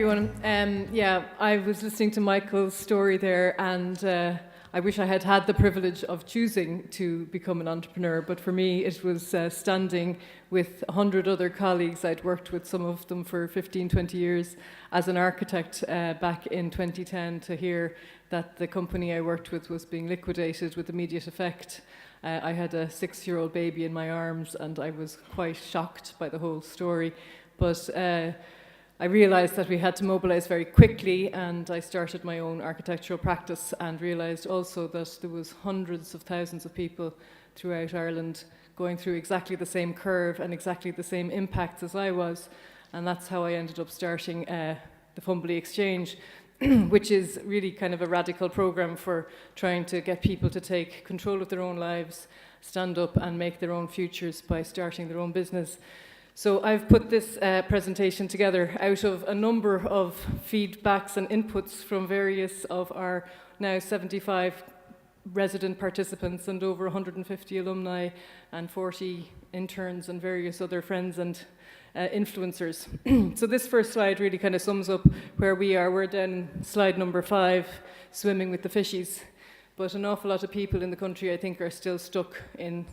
everyone. I was listening to Michael's story there, and I wish I had had the privilege of choosing to become an entrepreneur, but for me it was standing with 100 other colleagues. I'd worked with some of them for 15, 20 years as an architect back in 2010 to hear that the company I worked with was being liquidated with immediate effect. I had a 6-year-old baby in my arms, and I was quite shocked by the whole story. But I realised that we had to mobilise very quickly, and I started my own architectural practice and realised also that there was hundreds of thousands of people throughout Ireland going through exactly the same curve and exactly the same impacts as I was. And that's how I ended up starting the Fumbally Exchange, which is really kind of a radical program for trying to get people to take control of their own lives, stand up and make their own futures by starting their own business. So I've put this presentation together out of a number of feedbacks and inputs from various of our now 75 resident participants and over 150 alumni and 40 interns and various other friends and influencers. So this first slide really kind of sums up where we are. We're then slide number 5, swimming with the fishies. But an awful lot of people in the country, I think, are still stuck in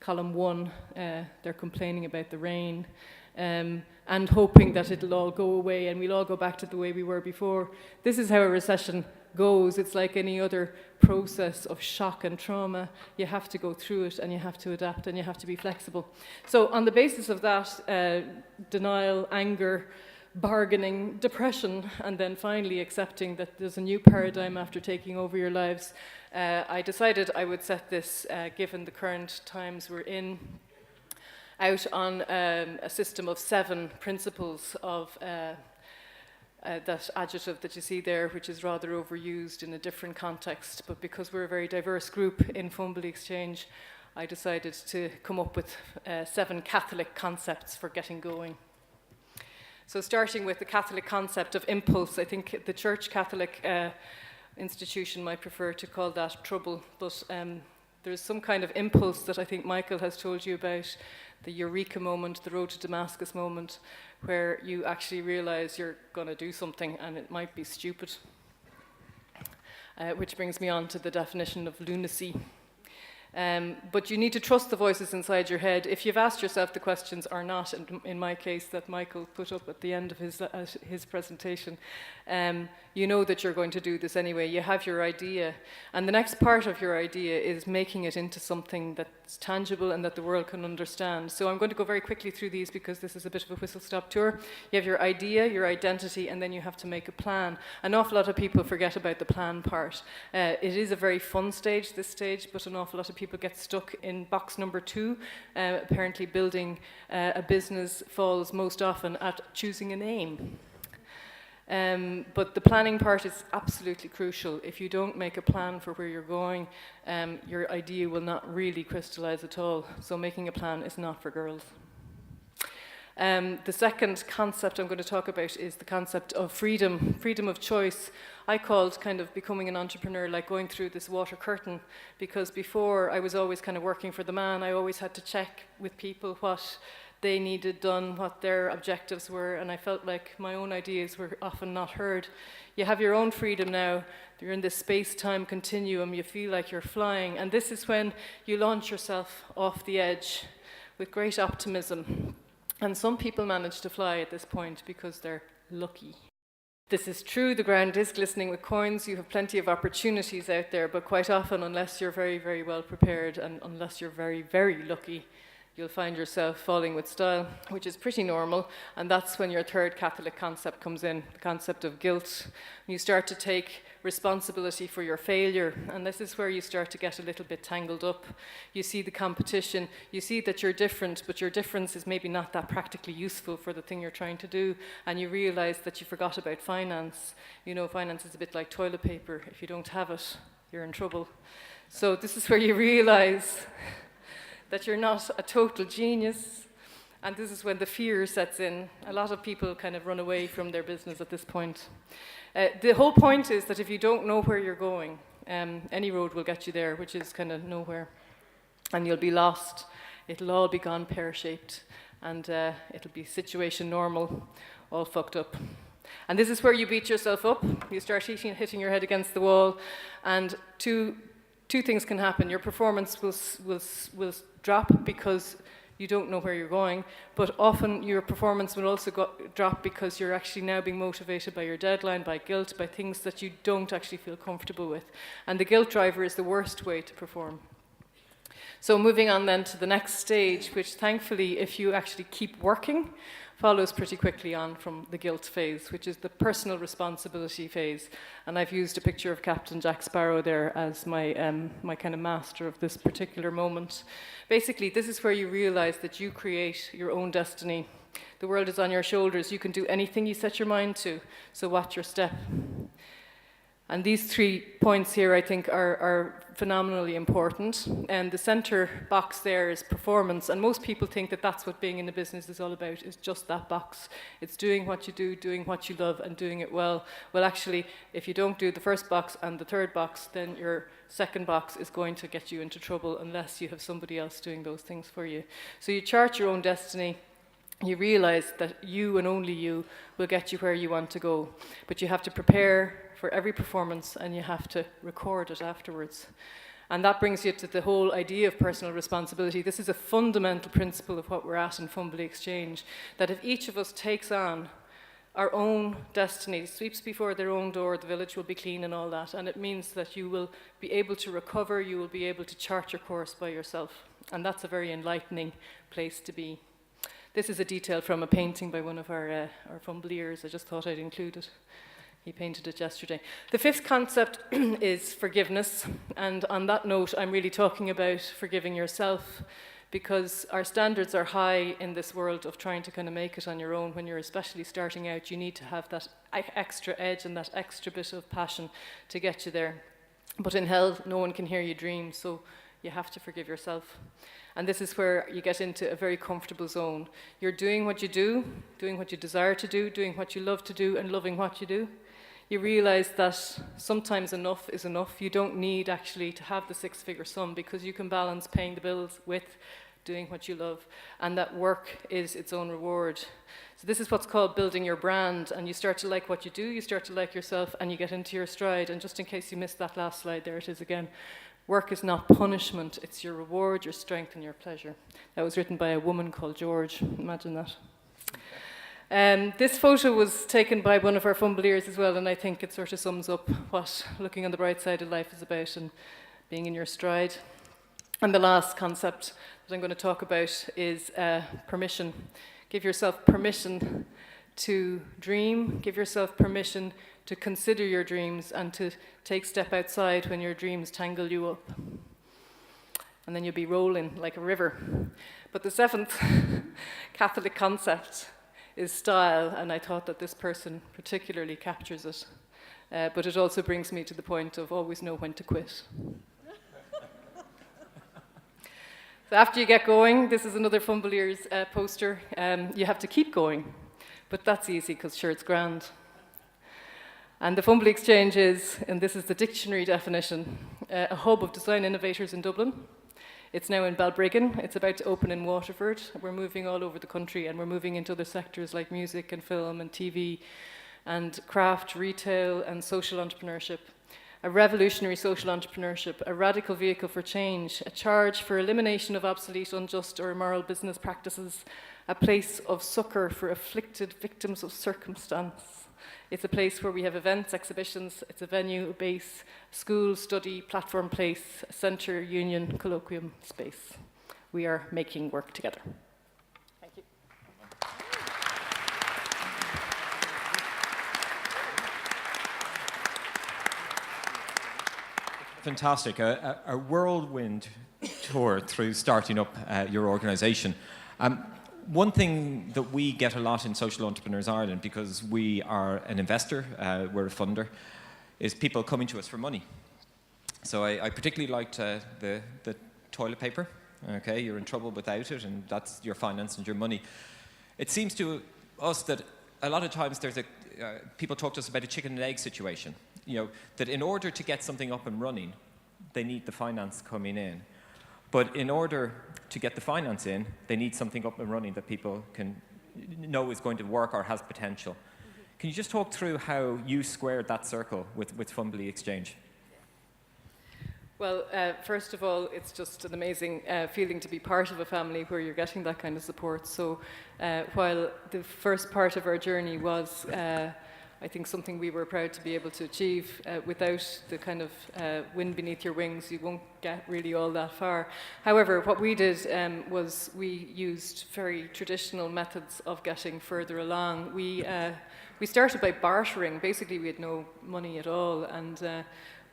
column 1. They're complaining about the rain and hoping that it'll all go away and we'll all go back to the way we were before. This is how a recession goes. It's like any other process of shock and trauma. You have to go through it, and you have to adapt, and you have to be flexible. So on the basis of that, denial, anger, bargaining, depression, and then finally accepting that there's a new paradigm after taking over your lives, I decided I would set this, given the current times we're in, out on a system of 7 principles of that adjective that you see there, which is rather overused in a different context, but because we're a very diverse group in Fumbally Exchange, I decided to come up with 7 Catholic concepts for getting going. So starting with the Catholic concept of impulse, I think the Church Catholic institution might prefer to call that trouble, but there's some kind of impulse that I think Michael has told you about, the eureka moment, the road to Damascus moment, where you actually realize you're going to do something and it might be stupid. Which brings me on to the definition of lunacy. But you need to trust the voices inside your head. If you've asked yourself the questions or not, in my case that Michael put up at the end of his presentation, you know that you're going to do this anyway. You have your idea, and the next part of your idea is making it into something that's tangible and that the world can understand. So I'm going to go very quickly through these because this is a bit of a whistle-stop tour. You have your idea, your identity, and then you have to make a plan. An awful lot of people forget about the plan part. It is a very fun stage, this stage, but an awful lot of people get stuck in box number 2. Apparently building a business falls most often at choosing a name. But the planning part is absolutely crucial. If you don't make a plan for where you're going, your idea will not really crystallize at all. So making a plan is not for girls. The second concept I'm going to talk about is the concept of freedom, freedom of choice. I called kind of becoming an entrepreneur like going through this water curtain, because before I was always kind of working for the man. I always had to check with people what they needed done, what their objectives were, and I felt like my own ideas were often not heard. You have your own freedom now. You're in this space-time continuum. You feel like you're flying, and this is when you launch yourself off the edge with great optimism. And some people manage to fly at this point because they're lucky. This is true, the ground is glistening with coins. You have plenty of opportunities out there, but quite often, unless you're very, very well prepared and unless you're very, very lucky, you'll find yourself falling with style, which is pretty normal. And that's when your third Catholic concept comes in, the concept of guilt. You start to take responsibility for your failure, and this is where you start to get a little bit tangled up. You see the competition, you see that you're different, but your difference is maybe not that practically useful for the thing you're trying to do, and you realize that you forgot about finance. You know, finance is a bit like toilet paper. If you don't have it, you're in trouble. So this is where you realize that you're not a total genius, and this is when the fear sets in. A lot of people kind of run away from their business at this point. The whole point is that if you don't know where you're going, any road will get you there, which is kind of nowhere, and you'll be lost. It'll all be gone pear-shaped, and it'll be situation normal, all fucked up. And this is where you beat yourself up. You start hitting your head against the wall, and two things can happen. Your performance will drop because you don't know where you're going, but often your performance will also drop because you're actually now being motivated by your deadline, by guilt, by things that you don't actually feel comfortable with. And the guilt driver is the worst way to perform. So moving on then to the next stage, which thankfully, if you actually keep working, follows pretty quickly on from the guilt phase, which is the personal responsibility phase. And I've used a picture of Captain Jack Sparrow there as my kind of master of this particular moment. Basically, this is where you realize that you create your own destiny. The world is on your shoulders. You can do anything you set your mind to. So watch your step. And these 3 points here, I think, are phenomenally important. And the center box there is performance. And most people think that that's what being in the business is all about, is just that box. It's doing what you do, doing what you love, and doing it well. Well, actually, if you don't do the first box and the third box, then your second box is going to get you into trouble unless you have somebody else doing those things for you. So you chart your own destiny. You realize that you and only you will get you where you want to go. But you have to prepare for every performance, and you have to record it afterwards. And that brings you to the whole idea of personal responsibility. This is a fundamental principle of what we're at in Fumbally Exchange, that if each of us takes on our own destiny, sweeps before their own door, the village will be clean and all that, and it means that you will be able to recover, you will be able to chart your course by yourself. And that's a very enlightening place to be. This is a detail from a painting by one of our Fumbliers. I just thought I'd include it. He painted it yesterday. The 5th concept is forgiveness. And on that note, I'm really talking about forgiving yourself, because our standards are high in this world of trying to kind of make it on your own. When you're especially starting out, you need to have that extra edge and that extra bit of passion to get you there. But in hell, no one can hear you dream, so you have to forgive yourself. And this is where you get into a very comfortable zone. You're doing what you do, doing what you desire to do, doing what you love to do, and loving what you do. You realize that sometimes enough is enough. You don't need actually to have the 6-figure sum, because you can balance paying the bills with doing what you love, and that work is its own reward. So this is what's called building your brand, and you start to like what you do, you start to like yourself, and you get into your stride. And just in case you missed that last slide, there it is again. Work is not punishment, it's your reward, your strength, and your pleasure. That was written by a woman called George. Imagine that. This photo was taken by one of our Fumbliers as well, and I think it sort of sums up what looking on the bright side of life is about and being in your stride. And the last concept that I'm going to talk about is permission. Give yourself permission to dream. Give yourself permission to consider your dreams and to take step outside when your dreams tangle you up. And then you'll be rolling like a river. But the 7th Catholic concept is style, and I thought that this person particularly captures it. But it also brings me to the point of always know when to quit. So after you get going, this is another Fumblier's poster. You have to keep going, but that's easy because sure, it's grand. And the Fumbally Exchange is, and this is the dictionary definition, a hub of design innovators in Dublin. It's now in Balbriggan. It's about to open in Waterford. We're moving all over the country, and we're moving into other sectors like music and film and TV and craft, retail, and social entrepreneurship. A revolutionary social entrepreneurship, a radical vehicle for change, a charge for elimination of obsolete, unjust, or immoral business practices, a place of succor for afflicted victims of circumstance. It's a place where we have events, exhibitions. It's a venue, a base, school, study, platform place, a centre, union, colloquium space. We are making work together. Thank you. Fantastic. A whirlwind tour through starting up your organisation. One thing that we get a lot in Social Entrepreneurs Ireland, because we are an investor, we're a funder, is people coming to us for money. So I particularly liked the toilet paper. Okay, you're in trouble without it, and that's your finance and your money. It seems to us that a lot of times there's people talk to us about a chicken and egg situation. You know, that in order to get something up and running, they need the finance coming in. But in order to get the finance in, they need something up and running that people can know is going to work or has potential. Can you just talk through how you squared that circle with Fumbally Exchange? Well, first of all, it's just an amazing feeling to be part of a family where you're getting that kind of support. So while the first part of our journey was, I think, something we were proud to be able to achieve, without the kind of wind beneath your wings, you won't get really all that far. However, what we did was we used very traditional methods of getting further along. We started by bartering. Basically, we had no money at all, and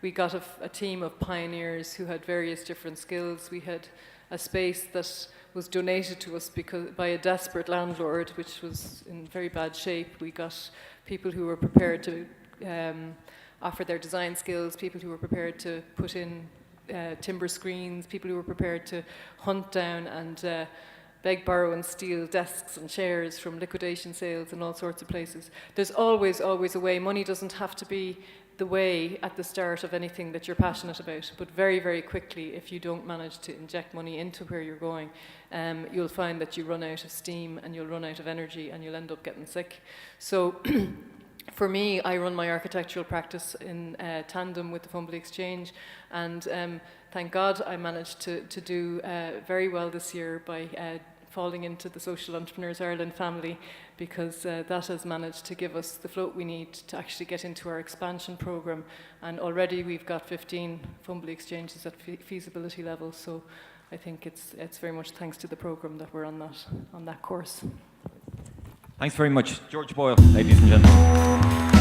we got a team of pioneers who had various different skills. We had a space that was donated to us by a desperate landlord, which was in very bad shape. We got people who were prepared to offer their design skills, people who were prepared to put in timber screens, people who were prepared to hunt down and beg, borrow and steal desks and chairs from liquidation sales and all sorts of places. There's always a way. Money doesn't have to be the way at the start of anything that you're passionate about, but very, very quickly, if you don't manage to inject money into where you're going, you'll find that you run out of steam and you'll run out of energy and you'll end up getting sick. So for me, I run my architectural practice in tandem with the Fumbally Exchange, and thank God I managed to do very well this year by falling into the Social Entrepreneurs Ireland family, because that has managed to give us the float we need to actually get into our expansion programme. And already we've got 15 Fumbally Exchanges at feasibility level, so I think it's very much thanks to the programme that we're on that course. Thanks very much. George Boyle, ladies and gentlemen.